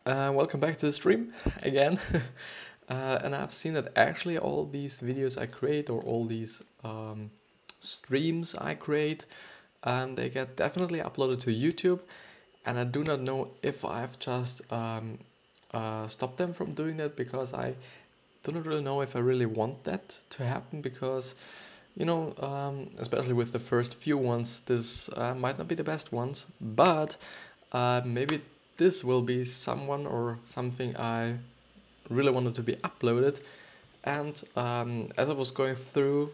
Welcome back to the stream again. And I've seen that actually all these videos I create or all these streams I create, they get definitely uploaded to YouTube. And I do not know if I've just stopped them from doing that because I do not really know if I really want that to happen because, especially with the first few ones, this might not be the best ones, but maybe this will be someone or something I really wanted to be uploaded. And as I was going through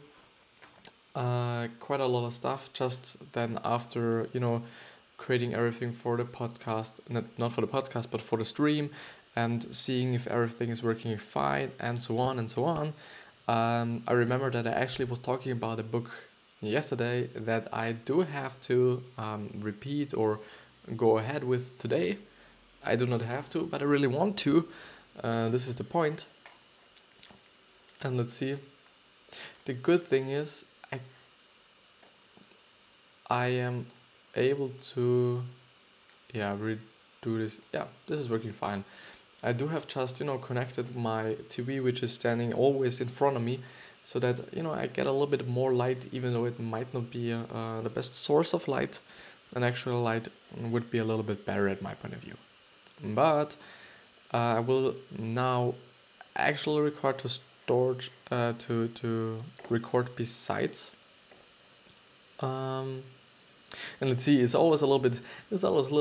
quite a lot of stuff, just then after, creating everything for the podcast, not for the podcast, but for the stream, and seeing if everything is working fine, and so on and so on. I remember that I actually was talking about a book yesterday that I do have to repeat or go ahead with today. I do not have to, but I really want to. This is the point. And let's see. The good thing is I am able to redo this. Yeah, this is working fine. I do have just connected my TV, which is standing always in front of me, so that I get a little bit more light, even though it might not be the best source of light. An actual light would be a little bit better at my point of view. But I will now actually record to storage to record besides. And let's see, it's always a little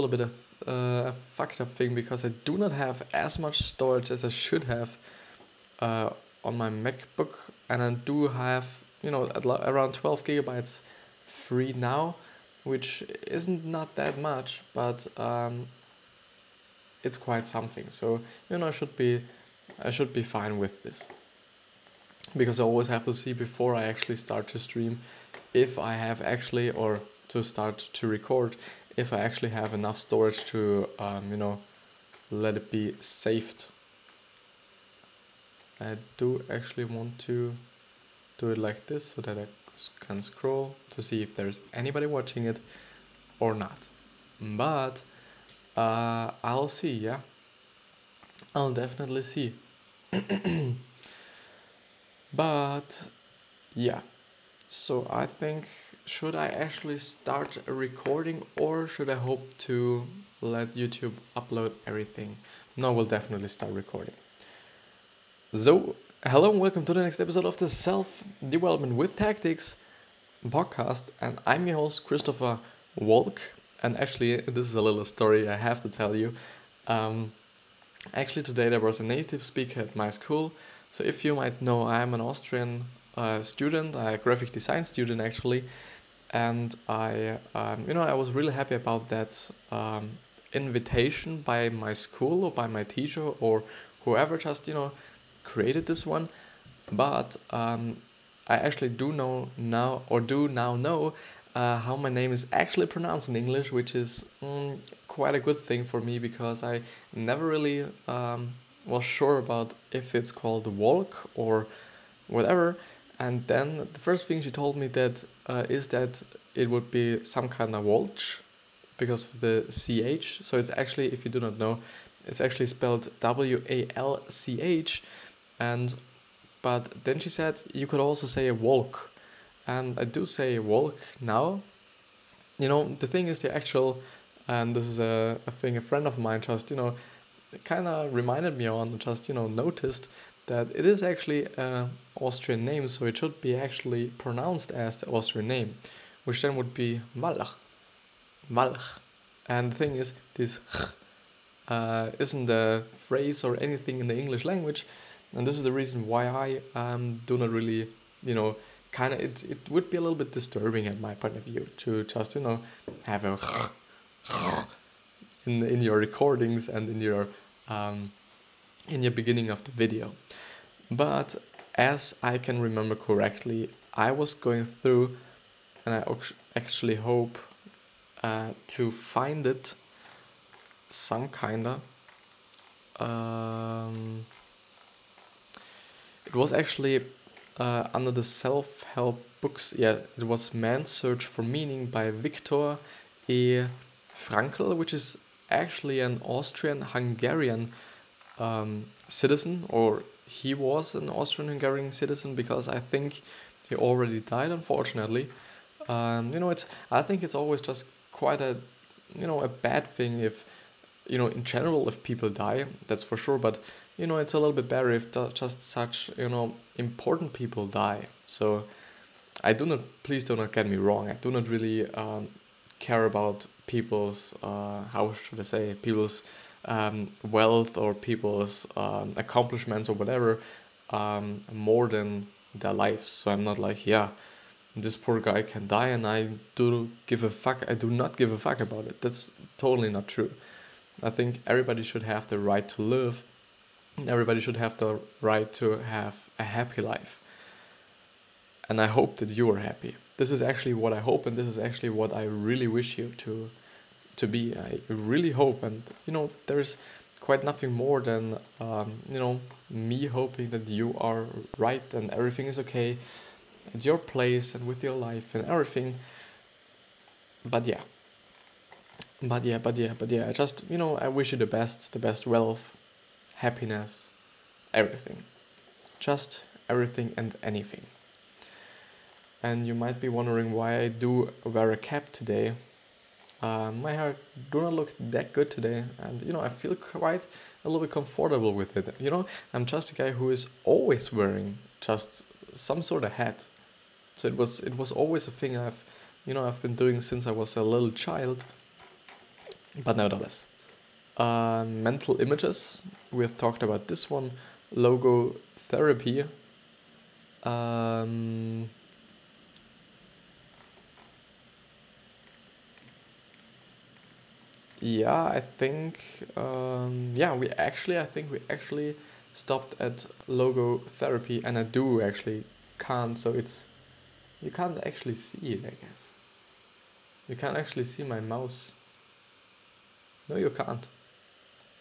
bit of a fucked up thing because I do not have as much storage as I should have on my MacBook, and I do have around 12 gigabytes free now, which isn't not that much, but it's quite something. So I should be fine with this, because I always have to see before I actually start to stream if I have actually, or to start to record, if I actually have enough storage to let it be saved. I do actually want to do it like this so that I can scroll to see if there's anybody watching it or not. But I'll see, yeah. I'll definitely see. But yeah, so I think, should I actually start a recording or should I hope to let YouTube upload everything? No, we'll definitely start recording. So, hello and welcome to the next episode of the Self-Development with Tactics podcast, and I'm your host, Christopher Walch. And actually, this is a little story I have to tell you. Actually, today there was a native speaker at my school. So if you might know, I'm an Austrian student, a graphic design student actually, and I was really happy about that invitation by my school or by my teacher or whoever just created this one. But I actually do now know how my name is actually pronounced in English, which is quite a good thing for me, because I never really was sure about if it's called Walch or whatever. And then the first thing she told me that is that it would be some kind of Walch because of the CH. So it's actually, if you do not know, it's actually spelled Walch. But then she said you could also say a Walch. And I do say Walch now. The thing is, the actual, and this is a thing a friend of mine just, kind of reminded me on, just, noticed that it is actually an Austrian name, so it should be actually pronounced as the Austrian name, which then would be Walch. Walch. And the thing is, this isn't a phrase or anything in the English language, and this is the reason why I do not really, it would be a little bit disturbing at my point of view to just, have a in your recordings and in your beginning of the video. But as I can remember correctly, I was going through, and I actually hope to find it some kinda. It was actually under the self-help books. Yeah, it was Man's Search for Meaning by Viktor E. Frankl, which is actually an Austrian-Hungarian citizen, or he was an Austrian-Hungarian citizen, because I think he already died, unfortunately. I think it's always just quite a bad thing if, in general, if people die, that's for sure, but, it's a little bit better if just such, important people die. So please do not get me wrong, I do not really care about people's, how should I say, people's wealth or people's accomplishments or whatever, more than their lives. So I'm not like, yeah, this poor guy can die and I do not give a fuck about it. That's totally not true. I think everybody should have the right to live. Everybody should have the right to have a happy life. And I hope that you are happy. This is actually what I hope, and this is actually what I really wish you to be. I really hope, and there's quite nothing more than me hoping that you are right and everything is okay at your place and with your life and everything. But yeah, I just, I wish you the best wealth, happiness, everything. Just everything and anything. And you might be wondering why I do wear a cap today. My hair do not look that good today, and I feel quite a little bit comfortable with it. I'm just a guy who is always wearing just some sort of hat. So it was always a thing I've been doing since I was a little child. But nevertheless, mental images. We have talked about this one. Logo therapy. Yeah, I think I think we actually stopped at logo therapy, and I do actually can't. So you can't actually see it, I guess. You can't actually see my mouse. No, you can't.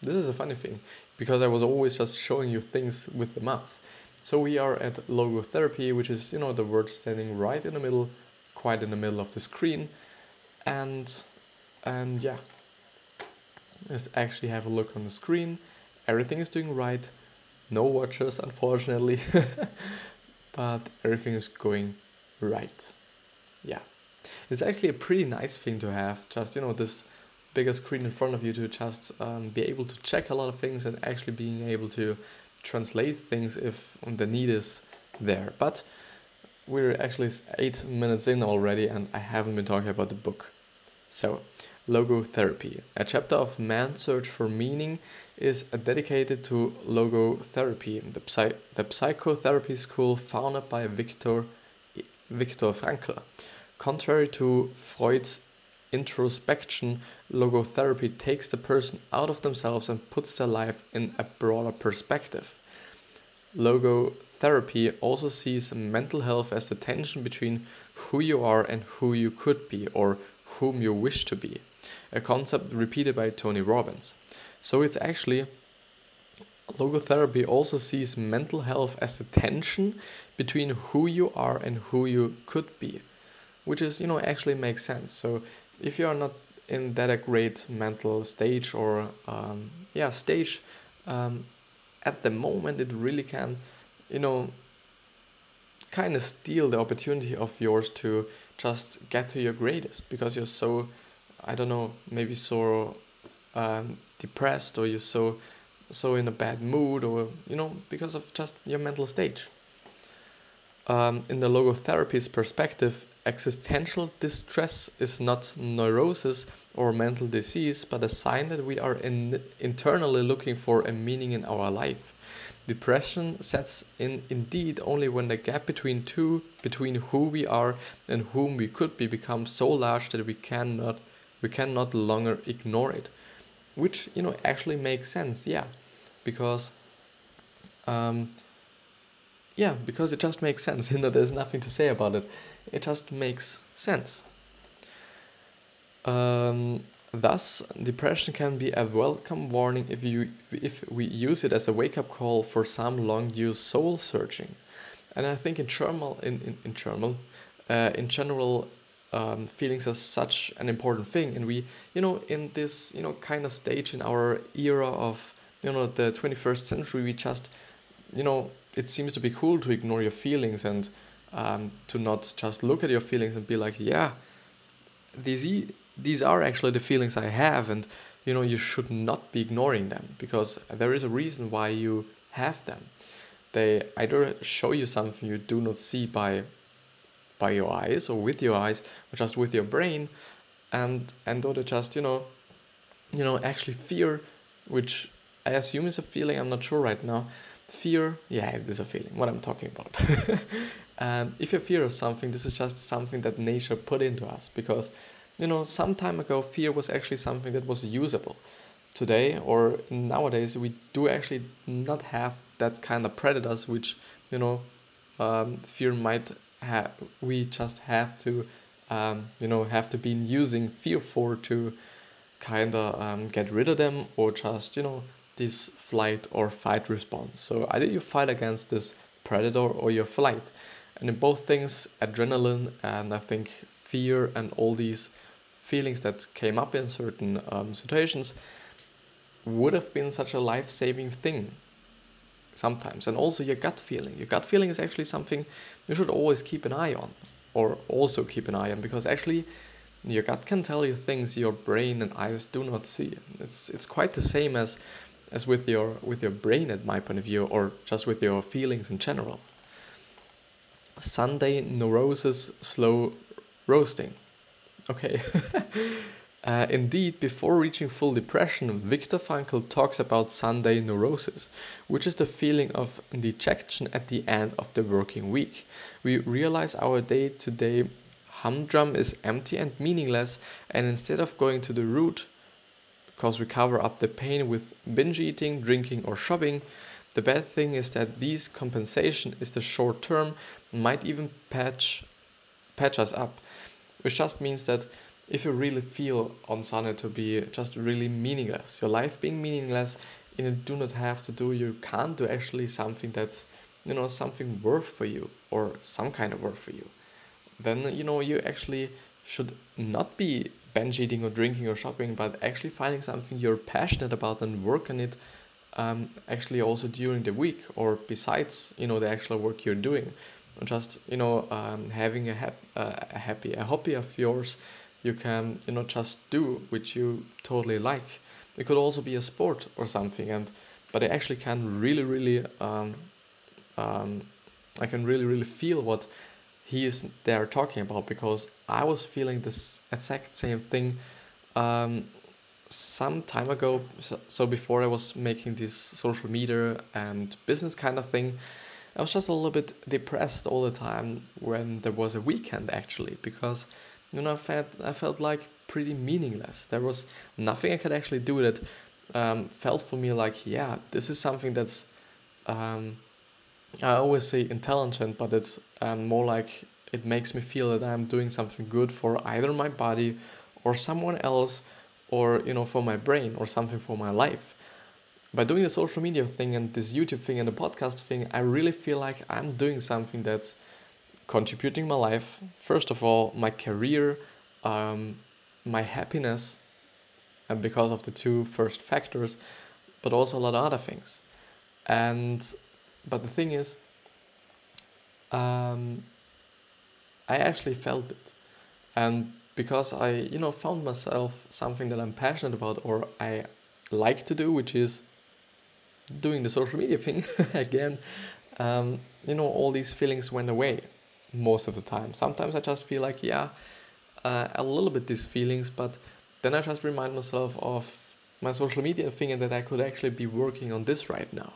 This is a funny thing, because I was always just showing you things with the mouse. So we are at logo therapy, which is, the word standing right in the middle, quite in the middle of the screen. And yeah, let's actually have a look on the screen. Everything is doing right. No watches, unfortunately, but everything is going right. Yeah, it's actually a pretty nice thing to have, just, this bigger screen in front of you, to just be able to check a lot of things and actually being able to translate things if the need is there. But we're actually 8 minutes in already, and I haven't been talking about the book. So, logotherapy, a chapter of man's search for meaning, is dedicated to logotherapy, the psychotherapy school founded by Viktor Frankl. Contrary to Freud's introspection, logotherapy takes the person out of themselves and puts their life in a broader perspective. Logotherapy also sees mental health as the tension between who you are and who you could be, or whom you wish to be, a concept repeated by Tony Robbins. So it's actually, logotherapy also sees mental health as the tension between who you are and who you could be, which is, actually makes sense. So if you are not in that a great mental stage or at the moment, it really can, kind of steal the opportunity of yours to just get to your greatest, because you're so, I don't know, maybe so depressed, or you're so in a bad mood, or because of just your mental stage. In the logotherapy's perspective, existential distress is not neurosis or mental disease, but a sign that we are internally looking for a meaning in our life. Depression sets in indeed only when the gap between who we are and whom we could be becomes so large that we cannot longer ignore it, which actually makes sense. Because it just makes sense. There's nothing to say about it. It just makes sense. Thus, depression can be a welcome warning if we use it as a wake-up call for some long-due soul searching. And I think in general, feelings are such an important thing, and we, in this, kind of stage in our era of, the 21st century, we just, it seems to be cool to ignore your feelings and to not just look at your feelings and be like, yeah, these are actually the feelings I have, and you should not be ignoring them, because there is a reason why you have them. They either show you something you do not see by your eyes or with your eyes or just with your brain, and or they just actually fear, which I assume is a feeling. I'm not sure right now. Fear, yeah, it is a feeling. What I'm talking about. If you fear of something, this is just something that nature put into us, because some time ago fear was actually something that was usable. Today or nowadays we do actually not have that kind of predators which fear might have. We just have to be using fear for to kind of get rid of them, or just this flight or fight response. So either you fight against this predator or you flight, and in both things, adrenaline and I think fear and all these feelings that came up in certain situations would have been such a life-saving thing sometimes. And also your gut feeling is actually something you should always keep an eye on, or also keep an eye on, because actually your gut can tell you things your brain and eyes do not see. It's quite the same as with your brain, at my point of view, or just with your feelings in general. Sunday neurosis, slow roasting. Okay. Indeed, before reaching full depression, Viktor Frankl talks about Sunday neurosis, which is the feeling of dejection at the end of the working week. We realize our day-to-day humdrum is empty and meaningless, and instead of going to the root, because we cover up the pain with binge eating, drinking or shopping, the bad thing is that this compensation is the short term, might even patch us up, which just means that if you really feel on Sunday to be just really meaningless, your life being meaningless, and you do not have to do, you can't do actually something that's, something worth for you, or some kind of worth for you, then, you actually should not be binge eating or drinking or shopping, but actually finding something you're passionate about and work on it, actually also during the week, or besides, the actual work you're doing. Just, having a hobby of yours you can, just do, which you totally like. It could also be a sport or something, but I actually can really, I can really feel what he is there talking about, because I was feeling this exact same thing some time ago. So before I was making this social media and business kind of thing, I was just a little bit depressed all the time when there was a weekend, actually, because I felt like pretty meaningless. There was nothing I could actually do that felt for me like, yeah, this is something that's I always say intelligent, but it's more like it makes me feel that I'm doing something good for either my body or someone else, or for my brain, or something for my life. By doing the social media thing and this YouTube thing and the podcast thing, I really feel like I'm doing something that's contributing my life. First of all, my career, my happiness, and because of the two first factors, but also a lot of other things. But the thing is, I actually felt it, and because I found myself something that I'm passionate about, or I like to do, which is doing the social media thing again, all these feelings went away most of the time. Sometimes I just feel like, a little bit these feelings, but then I just remind myself of my social media thing, and that I could actually be working on this right now.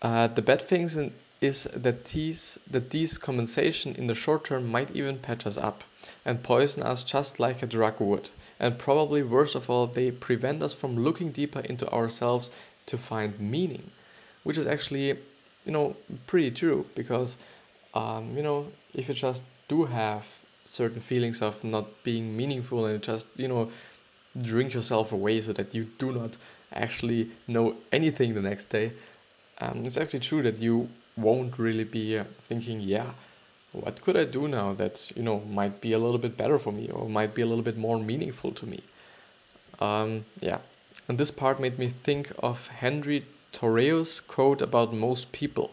The bad things is that these compensation in the short term might even patch us up and poison us just like a drug would. And probably worst of all, they prevent us from looking deeper into ourselves to find meaning, which is actually, pretty true, because, if you just do have certain feelings of not being meaningful, and just, drink yourself away so that you do not actually know anything the next day, it's actually true that you won't really be thinking, What could I do now that, might be a little bit better for me or might be a little bit more meaningful to me? Yeah. And this part made me think of Henry Thoreau's quote about most people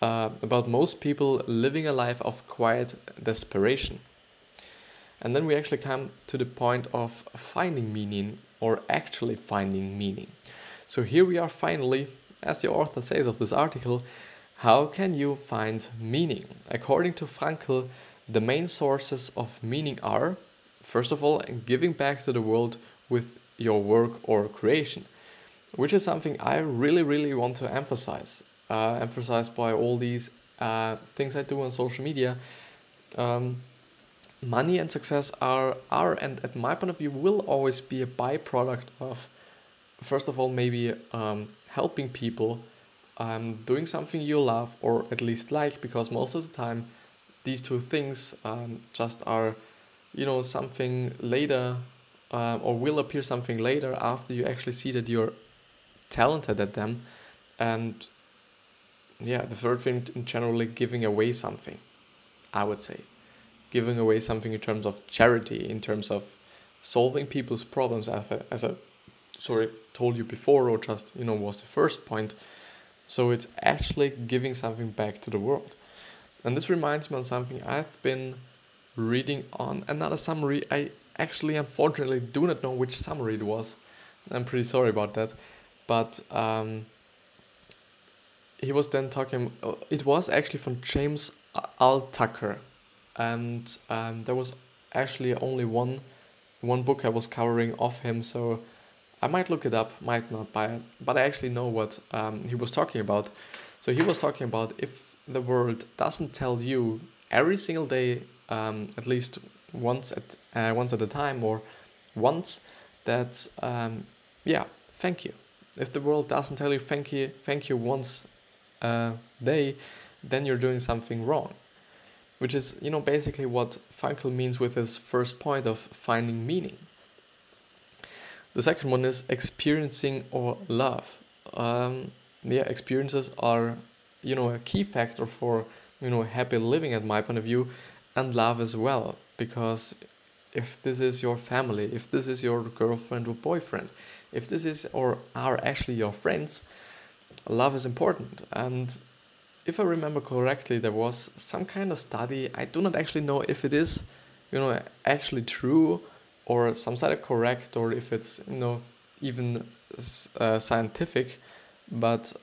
living a life of quiet desperation. And then we actually come to the point of finding meaning or actually finding meaning. So here we are finally, as the author says of this article, how can you find meaning? According to Frankl, the main sources of meaning are, first of all, giving back to the world with your work or creation, which is something I really, really want to emphasize. Emphasized by all these things I do on social media. Money and success are, and at my point of view, will always be a byproduct of, first of all, maybe helping people, doing something you love or at least like, because most of the time these two things just are, something later, or will appear something later after you actually see that you're talented at them. And yeah, the third thing, generally giving away something, I would say. Giving away something in terms of charity, in terms of solving people's problems, as I told you before, or just, was the first point. So it's actually giving something back to the world. And this reminds me on something I've been reading on another summary. I actually, unfortunately, do not know which summary it was. I'm pretty sorry about that. But he was then talking, it was actually from James Altucher. And there was actually only one book I was covering of him, so I might look it up, might not buy it, but I actually know what he was talking about. So he was talking about if the world doesn't tell you every single day, at least once at a time, or once, that thank you. If the world doesn't tell you thank you once a day, then you're doing something wrong. Which is, basically what Frankl means with his first point of finding meaning. The second one is experiencing or love. Experiences are, a key factor for, happy living at my point of view, and love as well. Because if this is your family, if this is your girlfriend or boyfriend, if this is or are actually your friends, love is important. And if I remember correctly, there was some kind of study. I do not actually know if it is, actually true, or some sort of correct, or if it's, even scientific. But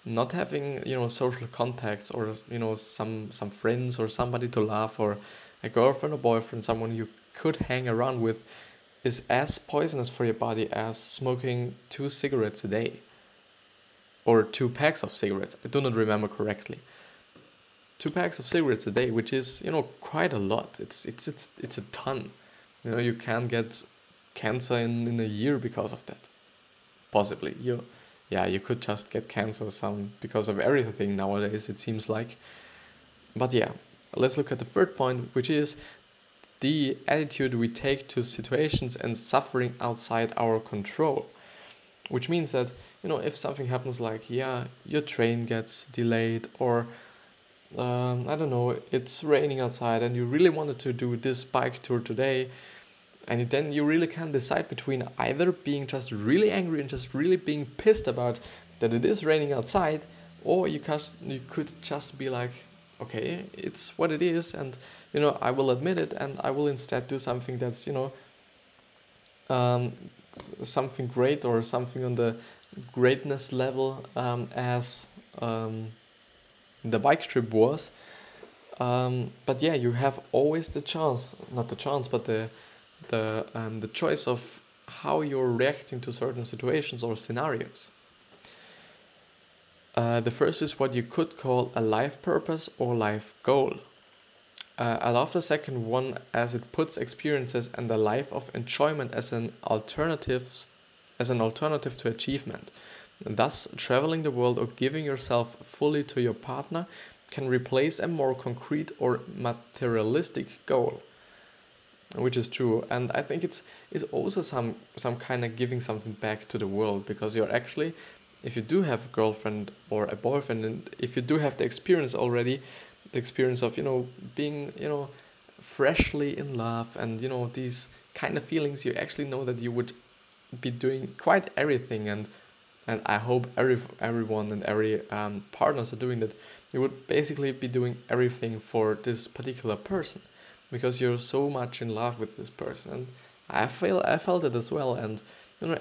not having, social contacts, or some friends or somebody to laugh, or a girlfriend or boyfriend, someone you could hang around with, is as poisonous for your body as smoking 2 cigarettes a day. Or 2 packs of cigarettes. I do not remember correctly. 2 packs of cigarettes a day, which is, quite a lot. It's a ton. You can get cancer in a year because of that. Possibly. You could just get cancer because of everything nowadays, it seems like. But yeah, let's look at the third point, which is the attitude we take to situations and suffering outside our control. Which means that, if something happens like, your train gets delayed, or, I don't know, it's raining outside and you really wanted to do this bike tour today, and then you really can't decide between either being just really angry and just really being pissed about that it is raining outside, or you could just be like, okay, it's what it is, and, I will admit it, and I will instead do something that's, something great, or something on the greatness level, as the bike trip was. But yeah, you have always the choice of how you're reacting to certain situations or scenarios. The first is what you could call a life purpose or life goal. I love the second one, as it puts experiences and a life of enjoyment as an alternative to achievement. Thus, traveling the world or giving yourself fully to your partner can replace a more concrete or materialistic goal, which is true. And I think it's also some kind of giving something back to the world, because you're actually, if you do have a girlfriend or a boyfriend, and if you do have the experience already, the experience of, being, freshly in love, and, these kind of feelings. You actually know that you would be doing quite everything, and I hope everyone and every partners are doing that. You would basically be doing everything for this particular person, because you're so much in love with this person. And I felt it as well. And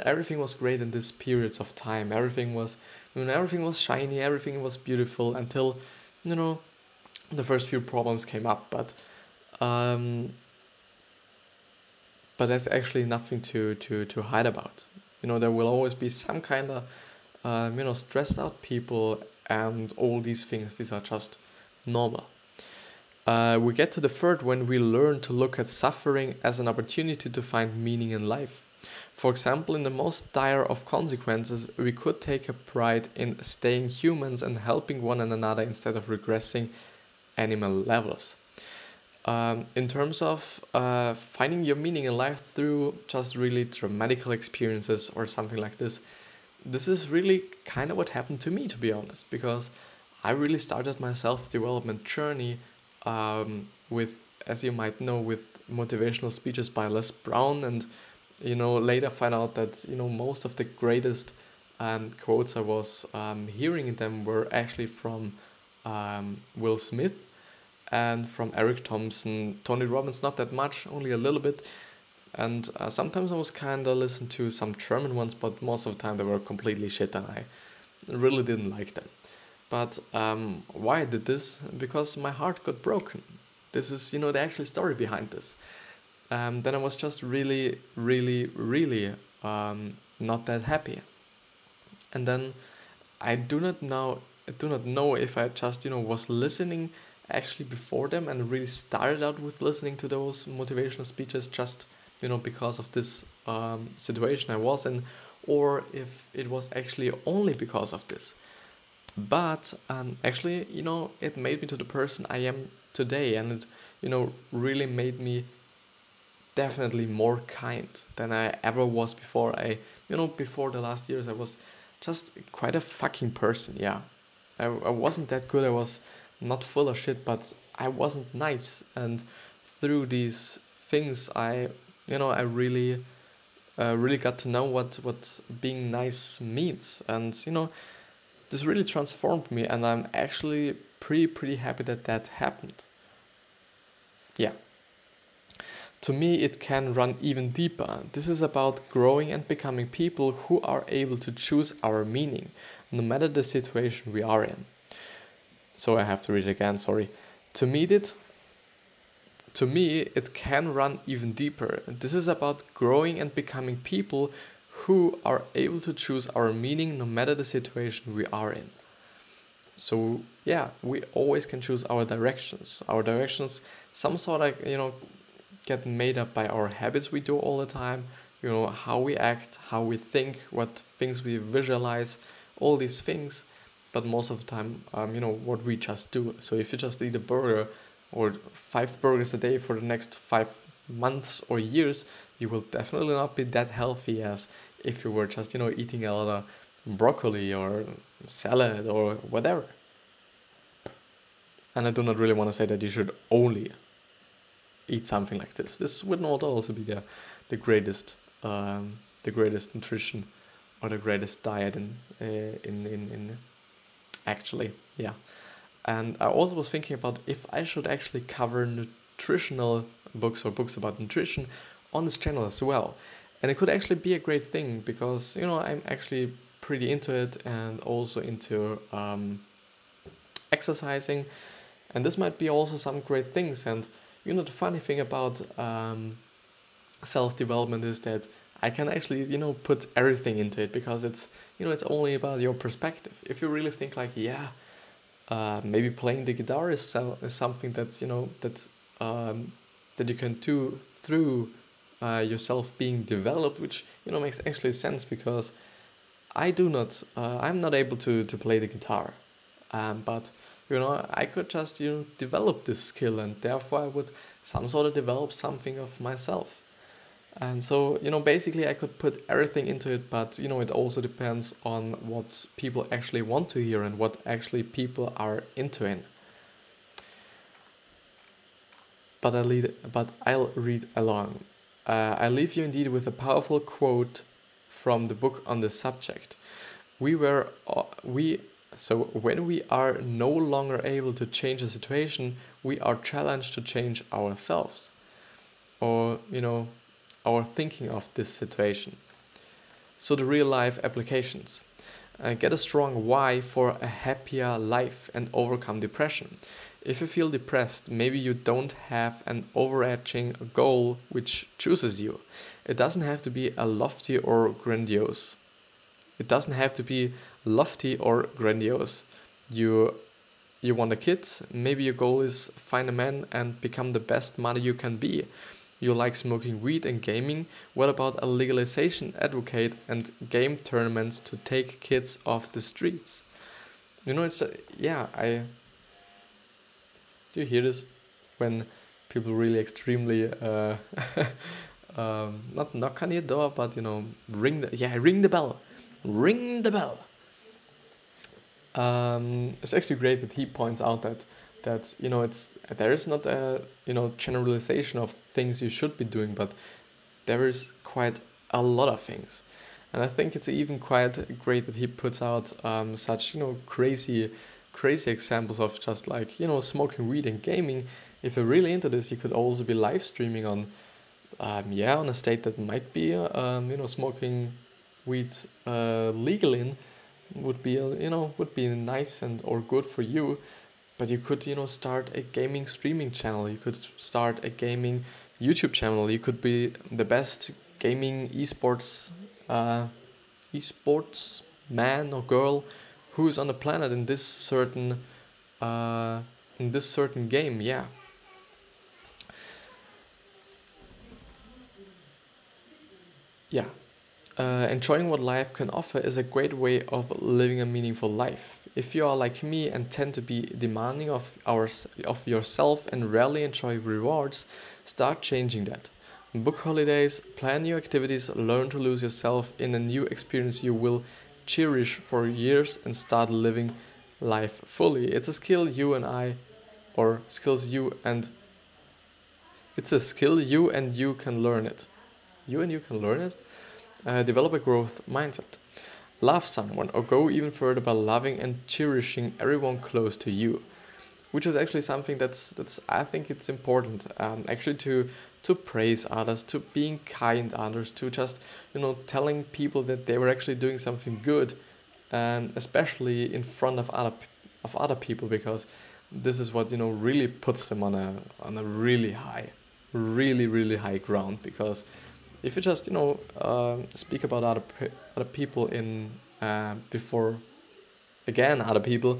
everything was great in these periods of time. Everything was shiny, everything was beautiful, until the first few problems came up. Um, but that's actually nothing to hide about. There will always be some kind of stressed out people, and all these things. These are just normal. We get to the third, when we learn to look at suffering as an opportunity to find meaning in life. For example, in the most dire of consequences, we could take a pride in staying humans and helping one another instead of regressing animal levels. In terms of finding your meaning in life through just really dramatical experiences or something like this is really kind of what happened to me, to be honest, because I really started my self-development journey with, as you might know, with motivational speeches by Les Brown, and later find out that most of the greatest quotes I was hearing in them were actually from Will Smith and from Eric Thompson. Tony Robbins, not that much, only a little bit. And sometimes I was kind of listen to some German ones, but most of the time they were completely shit, and I really didn't like them. But why I did this? Because my heart got broken. This is, the actual story behind this. Then I was just really, really, really not that happy. And then I do not know if I just, was listening actually before them, and really started out with listening to those motivational speeches just, because of this situation I was in, or if it was actually only because of this. But actually, it made me to the person I am today, and it, really made me definitely more kind than I ever was before. Before the last years, I was just quite a fucking person, yeah. I wasn't that good, I was not full of shit, but I wasn't nice. And through these things, I really got to know what being nice means. And, this really transformed me, and I'm actually pretty happy that happened. Yeah. To me, it can run even deeper. This is about growing and becoming people who are able to choose our meaning, no matter the situation we are in. So I have to read it again, sorry. To me, it can run even deeper. This is about growing and becoming people who are able to choose our meaning, no matter the situation we are in. So yeah, we always can choose our directions. Our directions, some sort of, get made up by our habits we do all the time, how we act, how we think, what things we visualize, all these things. But most of the time, what we just do. So if you just eat a burger or 5 burgers a day for the next 5 months or years, you will definitely not be that healthy as if you were just, eating a lot of broccoli or salad or whatever. And I do not really want to say that you should only eat something like this. This would not also be the greatest nutrition or the greatest diet in actually, yeah. And I also was thinking about if I should actually cover nutritional books or books about nutrition on this channel as well. And it could actually be a great thing, because I'm actually pretty into it, and also into exercising, and this might be also some great things. And the funny thing about self-development is that I can actually put everything into it, because it's it's only about your perspective. If you really think like, yeah, maybe playing the guitar is something that's that you can do through yourself being developed, which makes actually sense, because I'm not able to play the guitar, but I could just develop this skill, and therefore I would some sort of develop something of myself. And so basically I could put everything into it, but it also depends on what people actually want to hear and what actually people are into in. but I'll read along. I leave you indeed with a powerful quote from the book on the subject. We were we So when we are no longer able to change a situation, we are challenged to change ourselves, or our thinking of this situation. So the real life applications. Get a strong why for a happier life and overcome depression. If you feel depressed, maybe you don't have an overarching goal which chooses you. It doesn't have to be a lofty or grandiose. It doesn't have to be lofty or grandiose. You want a kid, maybe your goal is find a man and become the best mother you can be. You like smoking weed and gaming, what about a legalization advocate and game tournaments to take kids off the streets? Do you hear this? When people really extremely, not knock on your door, but ring the bell. Ring the bell. It's actually great that he points out that there is not a generalization of things you should be doing, but there is quite a lot of things, and I think it's even quite great that he puts out such crazy examples of just like smoking weed and gaming. If you're really into this, you could also be live streaming on on a state that might be smoking weed legal in would be nice and or good for you. But you could start a gaming streaming channel, you could start a gaming YouTube channel, you could be the best gaming esports man or girl who's on the planet in this certain game. Yeah. Enjoying what life can offer is a great way of living a meaningful life. If you are like me and tend to be demanding of yourself and rarely enjoy rewards, start changing that. Book holidays, plan new activities, learn to lose yourself in a new experience you will cherish for years, and start living life fully. It's a skill you and I, or skills you and it's a skill you and you can learn it. You and you can learn it. Develop a growth mindset. Love someone, or go even further by loving and cherishing everyone close to you, which is actually something that's I think it's important. Actually, to praise others, to being kind to others, to just telling people that they were actually doing something good, especially in front of other people, because this is what really puts them on a really high ground. Because if you just speak about other people in before again other people,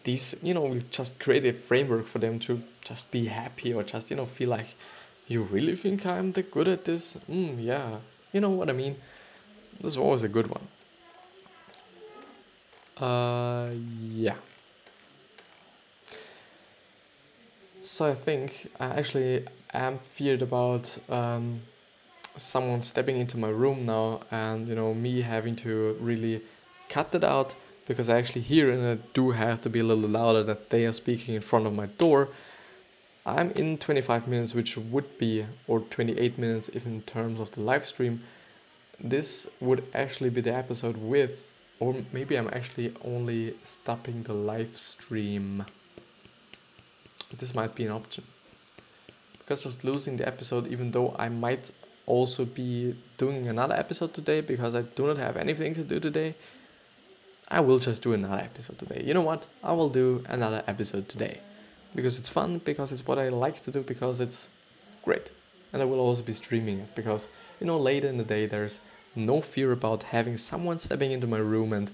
these will just create a framework for them to just be happy, or just feel like, you really think I'm that good at this? Yeah, you know what I mean. This is always a good one. Yeah. So I think I actually am feared about someone stepping into my room now, and me having to really cut that out, because I actually hear, and I do have to be a little louder, that they are speaking in front of my door. I'm in 25 minutes, which would be, or 28 minutes if in terms of the live stream. This would actually be the episode with, or maybe I'm actually only stopping the live stream. This might be an option, because just losing the episode, even though I might also be doing another episode today, because I do not have anything to do today, I will just do another episode today. You know what? I will do another episode today, because it's fun, because it's what I like to do, because it's great. And I will also be streaming it, because later in the day there's no fear about having someone stepping into my room and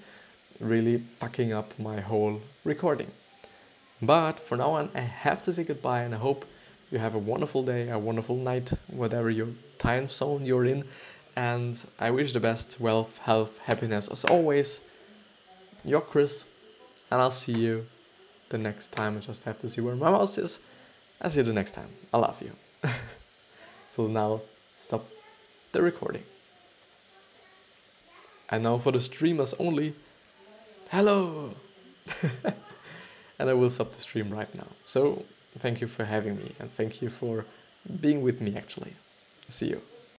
really fucking up my whole recording. But for now on, I have to say goodbye, and I hope you have a wonderful day, a wonderful night, whatever your time zone you're in. And I wish the best wealth, health, happiness as always. You're Chris, and I'll see you the next time. I just have to see where my mouse is. I'll see you the next time. I love you. So now, stop the recording. And now for the streamers only, hello! And I will stop the stream right now. So Thank you for having me, and thank you for being with me actually. See you.